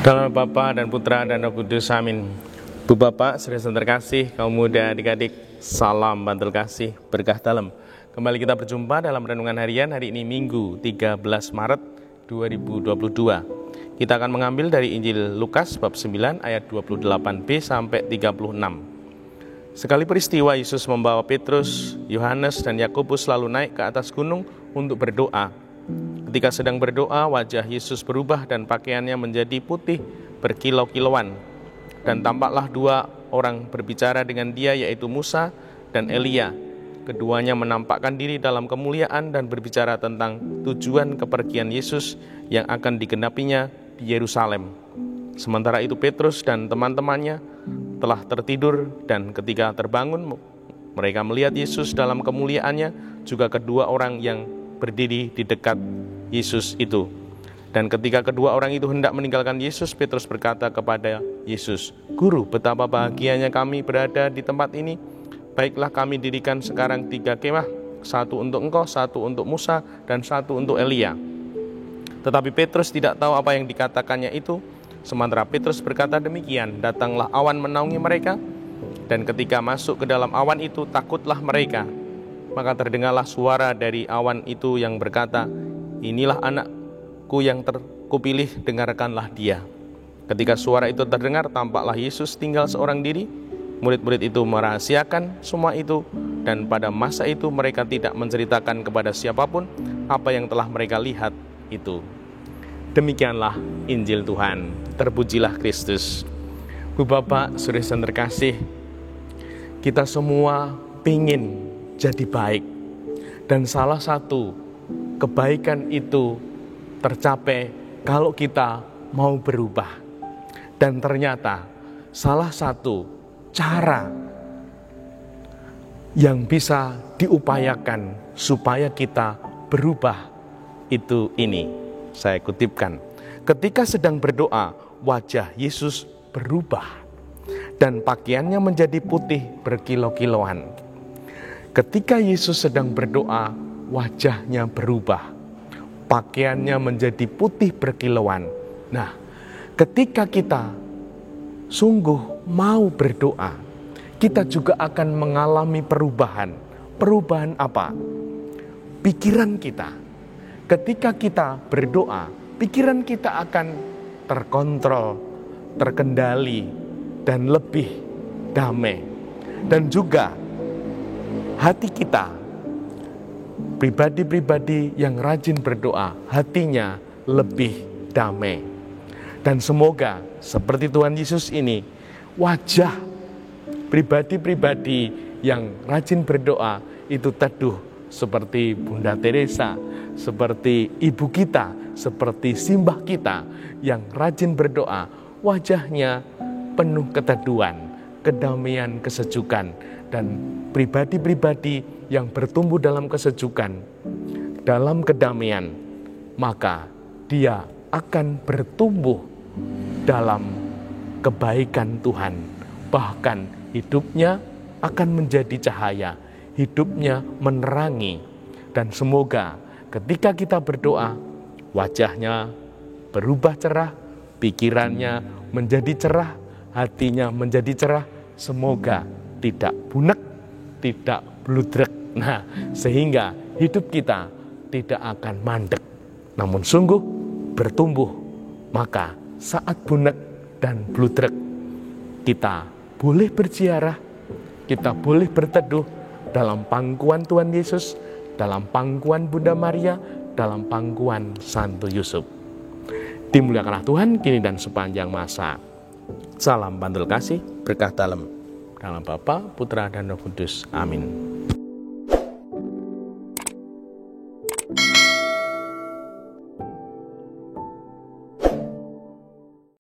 Dalam nama Bapa dan Putra dan Roh Kudus, amin. Bu Bapak, saudara terkasih, kaum muda, adik-adik, salam bantul kasih, berkah dalam. Kembali kita berjumpa dalam renungan harian hari ini Minggu 13 Maret 2022. Kita akan mengambil dari Injil Lukas bab 9 ayat 28b sampai 36. Sekali peristiwa Yesus membawa Petrus, Yohanes dan Yakobus lalu naik ke atas gunung untuk berdoa. Ketika sedang berdoa, wajah Yesus berubah dan pakaiannya menjadi putih berkilau-kilauan. Dan tampaklah dua orang berbicara dengan dia, yaitu Musa dan Elia. Keduanya menampakkan diri dalam kemuliaan dan berbicara tentang tujuan kepergian Yesus yang akan digenapinya di Yerusalem. Sementara itu Petrus dan teman-temannya telah tertidur, dan ketika terbangun mereka melihat Yesus dalam kemuliaannya, juga kedua orang yang berdiri di dekat Yesus itu. Dan ketika kedua orang itu hendak meninggalkan Yesus, Petrus berkata kepada Yesus, "Guru, betapa bahagianya kami berada di tempat ini. Baiklah, kami dirikan sekarang 3 kemah, satu untuk engkau, satu untuk Musa, dan satu untuk Elia." Tetapi Petrus tidak tahu apa yang dikatakannya itu. Sementara Petrus berkata demikian, datanglah awan menaungi mereka, dan ketika masuk ke dalam awan itu, takutlah mereka. Maka terdengarlah suara dari awan itu yang berkata, "Inilah anakku yang terkupilih, dengarkanlah dia." Ketika suara itu terdengar, tampaklah Yesus tinggal seorang diri. Murid-murid itu merahasiakan semua itu, dan pada masa itu mereka tidak menceritakan kepada siapapun apa yang telah mereka lihat itu. Demikianlah Injil Tuhan. Terpujilah Kristus. Bu Bapak, saudara terkasih, kita semua pingin jadi baik, dan salah satu kebaikan itu tercapai kalau kita mau berubah. Dan ternyata salah satu cara yang bisa diupayakan supaya kita berubah itu ini. Saya kutipkan, ketika sedang berdoa, wajah Yesus berubah dan pakaiannya menjadi putih berkilau-kilauan. Ketika Yesus sedang berdoa, wajahnya berubah, pakaiannya menjadi putih berkilauan. Nah, ketika kita sungguh mau berdoa, kita juga akan mengalami perubahan. Perubahan apa? Pikiran kita. Ketika kita berdoa, pikiran kita akan terkontrol, terkendali, dan lebih damai. Dan juga hati kita, pribadi-pribadi yang rajin berdoa, hatinya lebih damai. Dan semoga seperti Tuhan Yesus ini, wajah pribadi-pribadi yang rajin berdoa itu teduh seperti Bunda Teresa, seperti ibu kita, seperti simbah kita yang rajin berdoa, wajahnya penuh keteduhan, kedamaian, kesejukan. Dan pribadi-pribadi yang bertumbuh dalam kesejukan, dalam kedamaian, maka dia akan bertumbuh dalam kebaikan Tuhan. Bahkan hidupnya akan menjadi cahaya, hidupnya menerangi. Dan semoga ketika kita berdoa, wajahnya berubah cerah, pikirannya menjadi cerah, hatinya menjadi cerah. Semoga tidak bunek, tidak bludrek. Nah, sehingga hidup kita tidak akan mandek, namun sungguh bertumbuh. Maka saat bunek dan bludrek, kita boleh berziarah, kita boleh berteduh dalam pangkuan Tuhan Yesus, dalam pangkuan Bunda Maria, dalam pangkuan Santo Yusuf. Dimuliakanlah Tuhan kini dan sepanjang masa. Salam bantul kasih, berkah dalam. Dalam Bapa, Putra, dan Roh Kudus. Amin.